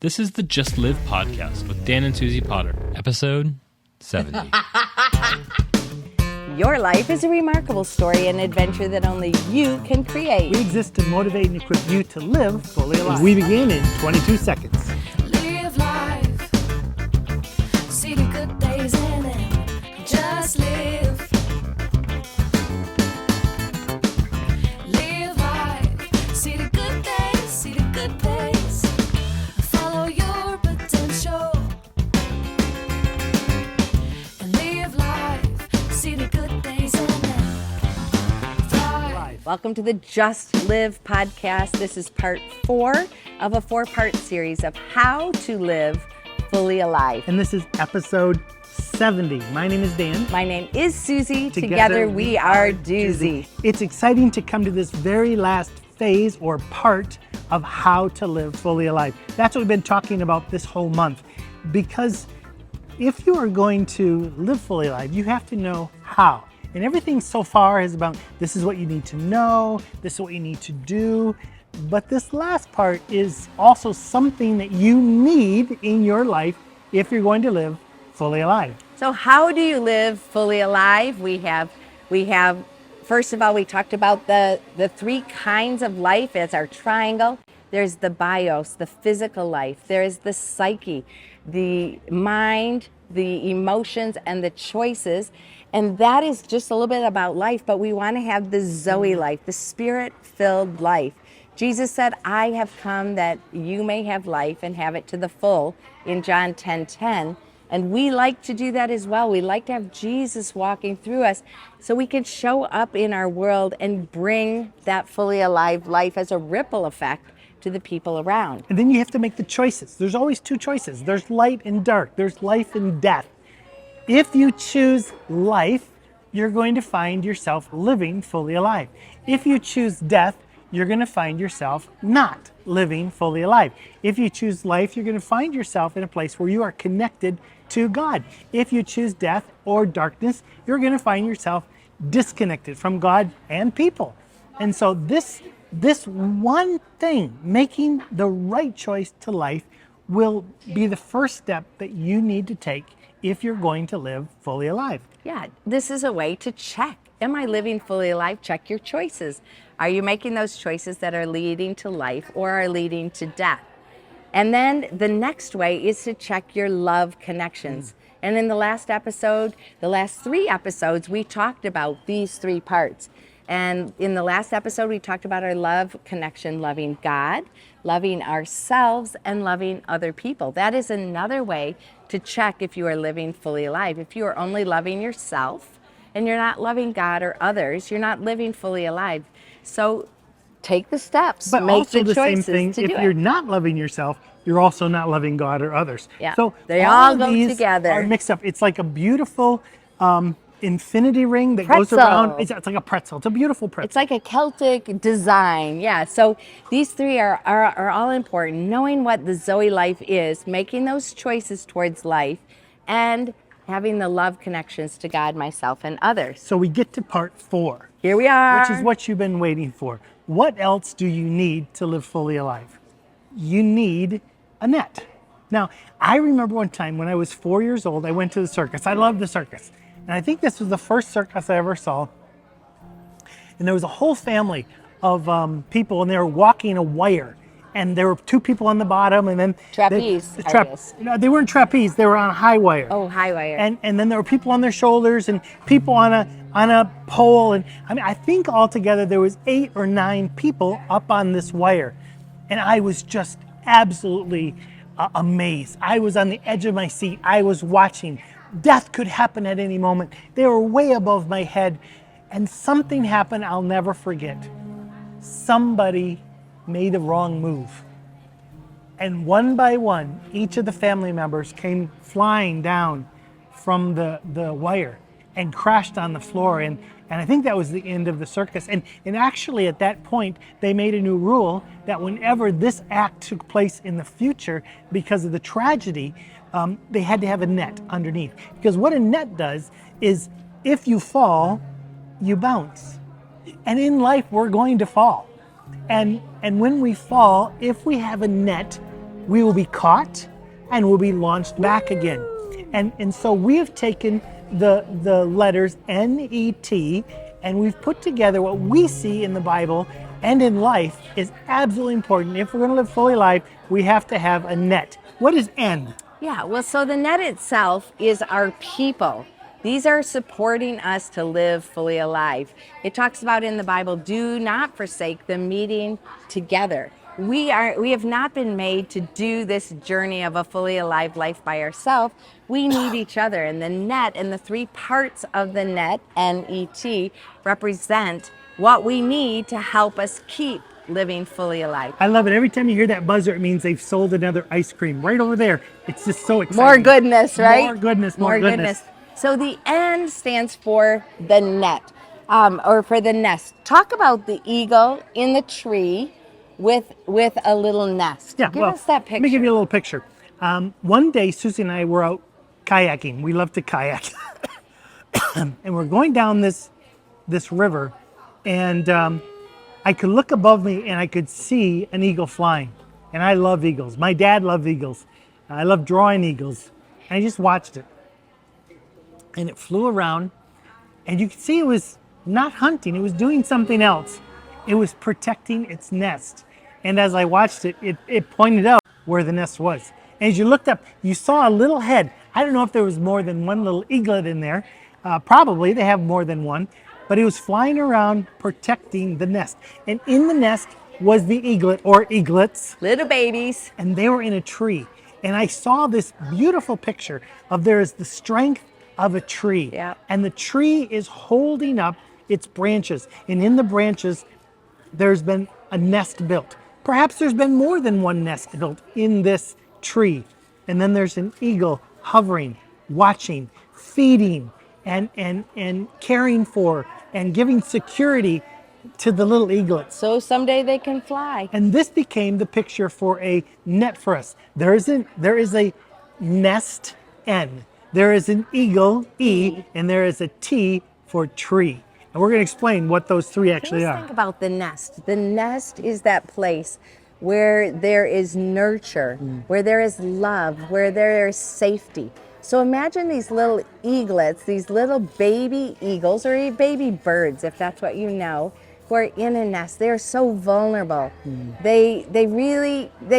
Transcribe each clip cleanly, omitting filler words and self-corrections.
This is the Just Live podcast with Dan and Suzie Potter, episode 70. Your life is a remarkable story, an adventure that only you can create. We exist to motivate and equip you to live fully alive. We begin in 22 seconds. Live life, see the good days in it, just live. Live life, see the good days, see the good days. Follow your potential and live life, see the good days in it. Thrive. Welcome to the Just Live podcast. This is part 4 of a 4-part series of how to live fully alive. And this is episode 70. My name is Dan. My name is Suzie. Together we are doozy. It's exciting to come to this very last phase or part of how to live fully alive. That's what we've been talking about this whole month. Because if you are going to live fully alive, you have to know how. And everything so far is about this is what you need to know, this is what you need to do. But this last part is also something that you need in your life if you're going to live fully alive. So how do you live fully alive? We have first of all, we talked about the 3 kinds of life as our triangle. There's the bios, the physical life. There is the psyche, the mind, the emotions, and the choices. And that is just a little bit about life, but we want to have the Zoe life, the spirit-filled life. Jesus said, I have come that you may have life and have it to the full in John 10:10. And we like to do that as well. We like to have Jesus walking through us so we can show up in our world and bring that fully alive life as a ripple effect to the people around. And then you have to make the choices. There's always 2 choices. There's light and dark. There's life and death. If you choose life, you're going to find yourself living fully alive. If you choose death, you're going to find yourself not living fully alive. If you choose life, you're going to find yourself in a place where you are connected to God. If you choose death or darkness, you're going to find yourself disconnected from God and people. And so this one thing, making the right choice to life, will be the first step that you need to take if you're going to live fully alive. Yeah, this is a way to check. Am I living fully alive? Check your choices. Are you making those choices that are leading to life or are leading to death? And then the next way is to check your love connections. And in the last 3 episodes, we talked about these 3 parts. And in the last episode, we talked about our love connection, loving God, loving ourselves, and loving other people. That is another way to check if you are living fully alive. If you are only loving yourself and you're not loving God or others, you're not living fully alive. So take the steps, But make also the the same choices thing, to if do you're it. not loving yourself, you're also not loving God or others. Yeah, So they all of go these together. are mixed up. It's like a beautiful infinity ring that Pretzel. goes around. It's like a pretzel. It's a beautiful pretzel. It's like a Celtic design, yeah. So these 3 are all important. Knowing what the Zoe life is, making those choices towards life, and having the love connections to God, myself, and others. So we get to part 4. Here we are. Which is what you've been waiting for. What else do you need to live fully alive? You need a net. Now, I remember one time when I was 4 years old, I went to the circus. I loved the circus. And I think this was the first circus I ever saw. And there was a whole family of people, and they were walking a wire. And there were 2 people on the bottom, and then Trapeze, I guess. No, they weren't trapeze. They were on high wire. Oh, high wire. And then there were people on their shoulders and people on a pole. And I mean, I think altogether there was 8 or 9 people up on this wire. And I was just absolutely amazed. I was on the edge of my seat. I was watching. Death could happen at any moment. They were way above my head. And something happened I'll never forget. Somebody made a wrong move. And one by one, each of the family members came flying down from the wire and crashed on the floor. And I think that was the end of the circus. And actually at that point, they made a new rule that whenever this act took place in the future, because of the tragedy, they had to have a net underneath. Because what a net does is if you fall, you bounce. And in life, we're going to fall. And when we fall, if we have a net, we will be caught and we'll be launched back again. And so we have taken the letters N-E-T, and we've put together what we see in the Bible and in life is absolutely important. If we're going to live fully alive, we have to have a net. What is N? Yeah, well, so the net itself is our people. These are supporting us to live fully alive. It talks about in the Bible, do not forsake the meeting together. We have not been made to do this journey of a fully alive life by ourselves. We need each other. And the net and the three parts of the net, N-E-T, represent what we need to help us keep living fully alive. I love it. Every time you hear that buzzer, it means they've sold another ice cream right over there. It's just so exciting. More goodness, right? More goodness, more goodness. So the N stands for the net, or for the nest. Talk about the eagle in the tree with a little nest. Yeah, Give us that picture. Let me give you a little picture. One day, Susie and I were out kayaking. We love to kayak. And we're going down this river, and I could look above me and I could see an eagle flying. And I love eagles. My dad loved eagles. I love drawing eagles. And I just watched it. And it flew around, and you could see it was not hunting. It was doing something else. It was protecting its nest. And as I watched it, it pointed out where the nest was. And as you looked up, you saw a little head. I don't know if there was more than one little eaglet in there. Probably, they have more than one. But it was flying around protecting the nest. And in the nest was the eaglet or eaglets. Little babies. And they were in a tree. And I saw this beautiful picture of there is the strength of a tree. Yeah. And the tree is holding up its branches. And in the branches, there's been a nest built. Perhaps there's been more than one nest built in this tree. And then there's an eagle hovering, watching, feeding, and caring for, and giving security to the little eaglets. So someday they can fly. And this became the picture for a net for us. There is a nest, N. There is an eagle, E, and there is a T for tree. And we're going to explain what those three actually Let's are. think about the nest. The nest is that place where there is nurture, where there is love, where there is safety. So imagine these little eaglets, these little baby eagles or baby birds, if that's what you know, who are in a nest. They're so vulnerable. They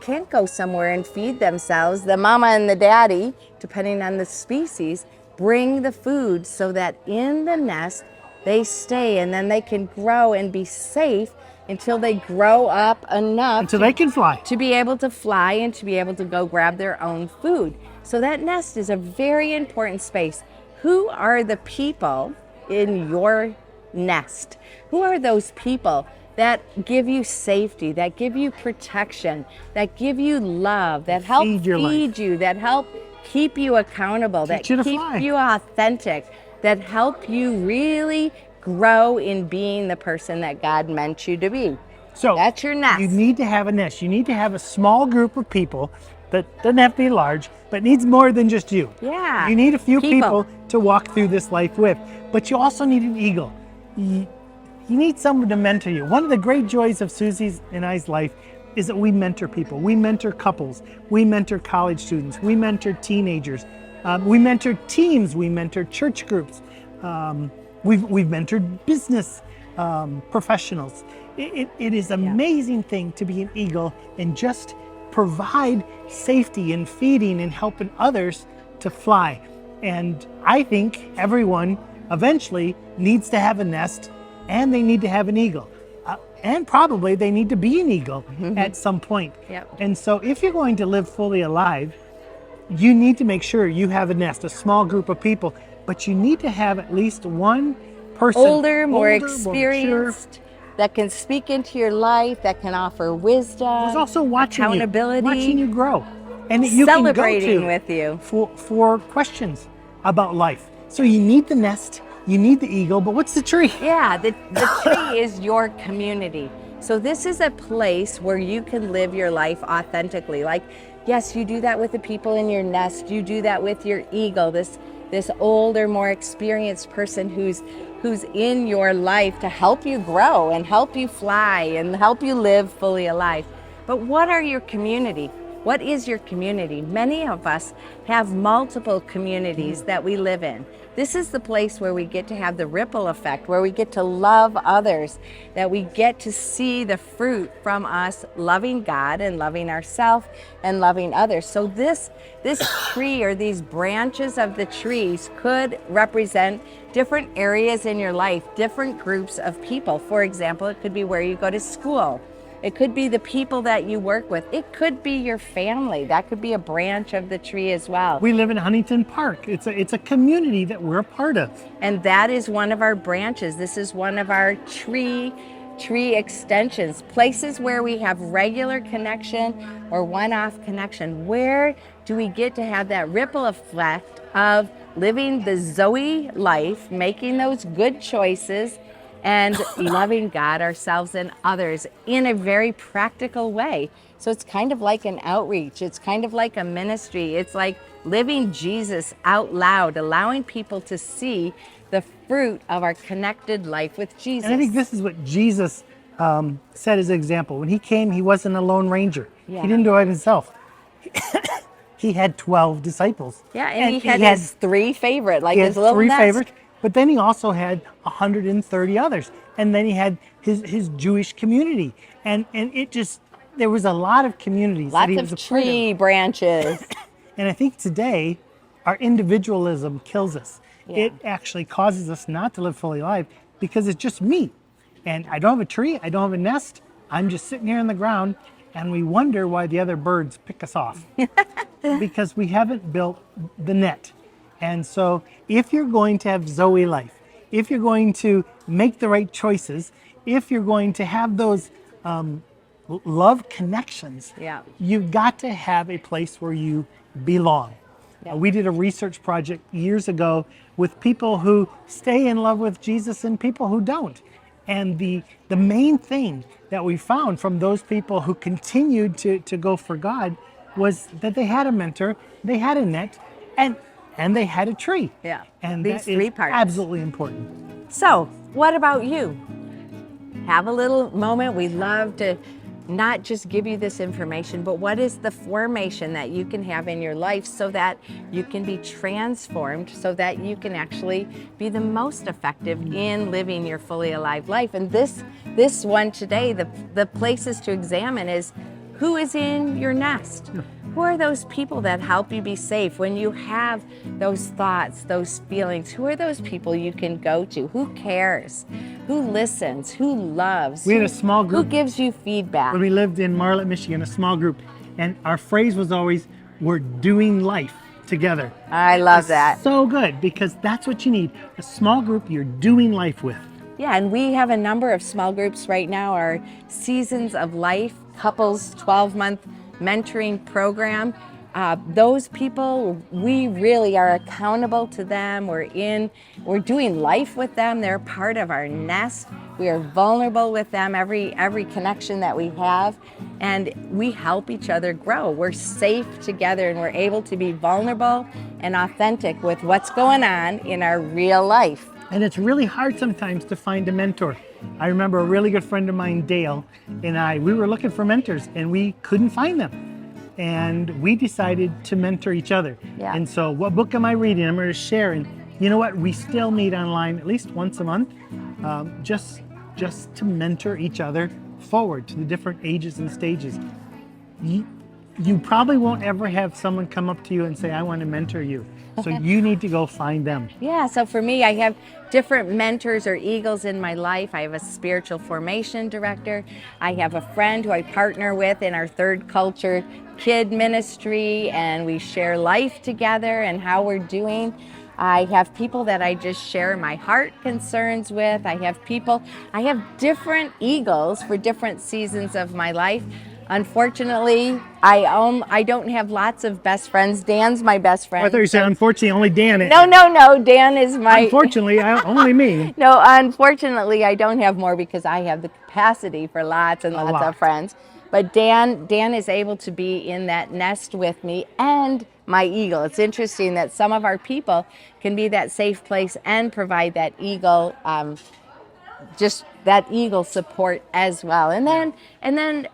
can't go somewhere and feed themselves. The mama and the daddy, depending on the species, bring the food so that in the nest they stay, and then they can grow and be safe until they grow up enough Until they can fly. to be able to fly and to be able to go grab their own food. So that nest is a very important space. Who are the people in your nest? Who are those people that give you safety, that give you protection, that give you love, that help Feed your life. you, that help keep you accountable, that Teach you to keep fly. you authentic, that help you really grow in being the person that God meant you to be? So That's your nest. You need to have a nest. You need to have a small group of people that doesn't have to be large, but needs more than just you. Yeah. You need a few people to walk through this life with, but you also need an eagle. You need someone to mentor you. One of the great joys of Susie's and I's life is that we mentor people. We mentor couples. We mentor college students. We mentor teenagers. We mentor teams. We mentor church groups. We've mentored business professionals. It is an amazing thing to be an eagle and just provide safety and feeding and helping others to fly. And I think everyone eventually needs to have a nest, and they need to have an eagle. And probably they need to be an eagle at some point. Yep. And so if you're going to live fully alive, you need to make sure you have a nest, a small group of people, but you need to have at least one person. Older, more mature, experienced, that can speak into your life, that can offer wisdom, who's also watching accountability, watching you grow. And that you celebrating can go to with you. for questions about life. So you need the nest, you need the eagle, but what's the tree? Yeah, the tree is your community. So this is a place where you can live your life authentically. Like, yes, you do that with the people in your nest. You do that with your eagle, this older, more experienced person who's in your life to help you grow and help you fly and help you live fully alive. But what are your community? What is your community? Many of us have multiple communities that we live in. This is the place where we get to have the ripple effect, where we get to love others, that we get to see the fruit from us loving God and loving ourselves and loving others. So this tree, or these branches of the trees, could represent different areas in your life, different groups of people. For example, it could be where you go to school. It could be the people that you work with. It could be your family. That could be a branch of the tree as well. We live in Huntington Park. It's a community that we're a part of. And that is one of our branches. This is one of our tree extensions, places where we have regular connection or one-off connection. Where do we get to have that ripple effect of living the Zoe life, making those good choices, and loving God, ourselves, and others in a very practical way? So it's kind of like an outreach. It's kind of like a ministry. It's like living Jesus out loud, allowing people to see the fruit of our connected life with Jesus. And I think this is what Jesus set as an example. When he came, he wasn't a lone ranger. Yeah. He didn't do it himself. He had 12 disciples. Yeah, and he had his three favorite, like He his had little three nest. favorites, but then he also had 130 others. And then he had his Jewish community. And it just, there was a lot of communities that he was Lots a of part of. tree branches. And I think today, our individualism kills us. Yeah. It actually causes us not to live fully alive because it's just me. And I don't have a tree, I don't have a nest. I'm just sitting here on the ground, and we wonder why the other birds pick us off. Because we haven't built the net. And so if you're going to have Zoe life, if you're going to make the right choices, if you're going to have those love connections, Yeah. you've got to have a place where you belong. Yeah. We did a research project years ago with people who stay in love with Jesus and people who don't. And the main thing that we found from those people who continued to go for God was that they had a mentor, they had a net, and they had a tree. Yeah. And These that three is parts. absolutely important. So, what about you? Have a little moment. We love to not just give you this information, but what is the formation that you can have in your life so that you can be transformed, so that you can actually be the most effective in living your fully alive life. And this one today, the places to examine is, who is in your nest? Who are those people that help you be safe when you have those thoughts, those feelings? Who are those people you can go to? Who cares? Who listens? Who loves? We had a small group. Who gives you feedback? When we lived in Marlette, Michigan, a small group, and our phrase was always, we're doing life together. I love that. So good, because that's what you need. A small group you're doing life with. Yeah, and we have a number of small groups right now. Our Seasons of Life Couples 12-month mentoring program. Those people, we really are accountable to them. We're doing life with them. They're part of our nest. We are vulnerable with them, every connection that we have, and we help each other grow. We're safe together, and we're able to be vulnerable and authentic with what's going on in our real life. And it's really hard sometimes to find a mentor. I remember a really good friend of mine, Dale, and we were looking for mentors, and we couldn't find them. And we decided to mentor each other. Yeah. And so what book am I reading? I'm going to share. And you know what? We still meet online at least once a month, just to mentor each other forward to the different ages and stages. You probably won't ever have someone come up to you and say, I want to mentor you. So you need to go find them. Yeah, so for me, I have different mentors or eagles in my life. I have a spiritual formation director. I have a friend who I partner with in our Third Culture Kid Ministry, and we share life together and how we're doing. I have people that I just share my heart concerns with. I have different eagles for different seasons of my life. Unfortunately, I don't have lots of best friends. Dan's my best friend. I thought you said, unfortunately, only Dan. No, Dan is my... Unfortunately, only me. No, unfortunately, I don't have more because I have the capacity for lots and lots of friends. But Dan is able to be in that nest with me and my eagle. It's interesting that some of our people can be that safe place and provide that eagle, just that eagle support as well. And then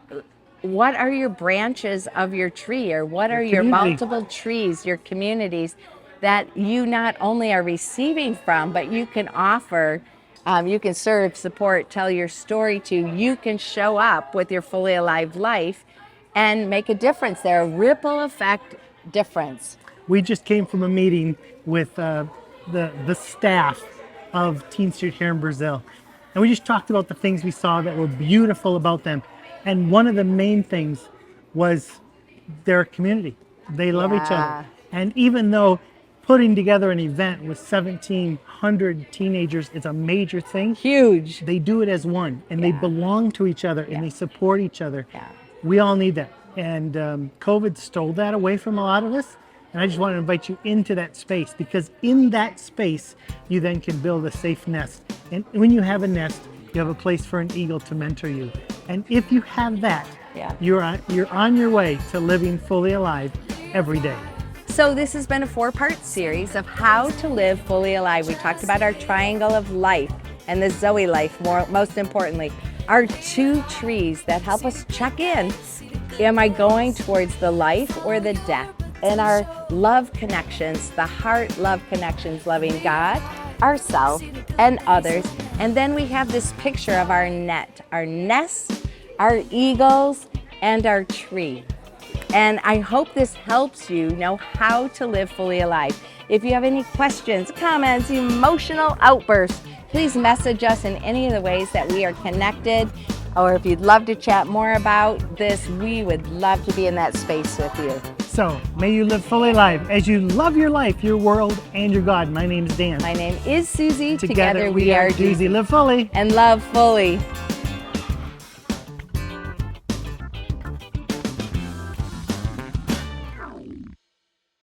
what are your branches of your tree, or what are your community. multiple trees, your communities that you not only are receiving from, but you can offer, you can serve, support, tell your story to, you can show up with your fully alive life and make a difference there, a ripple effect difference. We just came from a meeting with the staff of Teen Street here in Brazil. And we just talked about the things we saw that were beautiful about them. And one of the main things was their community. They love each Yeah. other. And even though putting together an event with 1,700 teenagers is a major thing, Huge. they do it as one, and they Yeah. belong to each other, and they support each other. Yeah. We all need that. And COVID stole that away from a lot of us. And I just want to invite you into that space, because in that space, you then can build a safe nest. And when you have a nest, you have a place for an eagle to mentor you. And if you have that, Yeah. you're on your way to living fully alive every day. So this has been a 4-part series of how to live fully alive. We talked about our triangle of life and the Zoe life, most importantly, our 2 trees that help us check in. Am I going towards the life or the death? And our love connections, the heart love connections, loving God, ourselves, and others. And then we have this picture of our net, our nest, our eagles, and our tree. And I hope this helps you know how to live fully alive. If you have any questions, comments, emotional outbursts, please message us in any of the ways that we are connected. Or if you'd love to chat more about this, we would love to be in that space with you. So may you live fully alive as you love your life, your world, and your God. My name is Dan. My name is Susie. Together we are Doozy. Live fully. And love fully.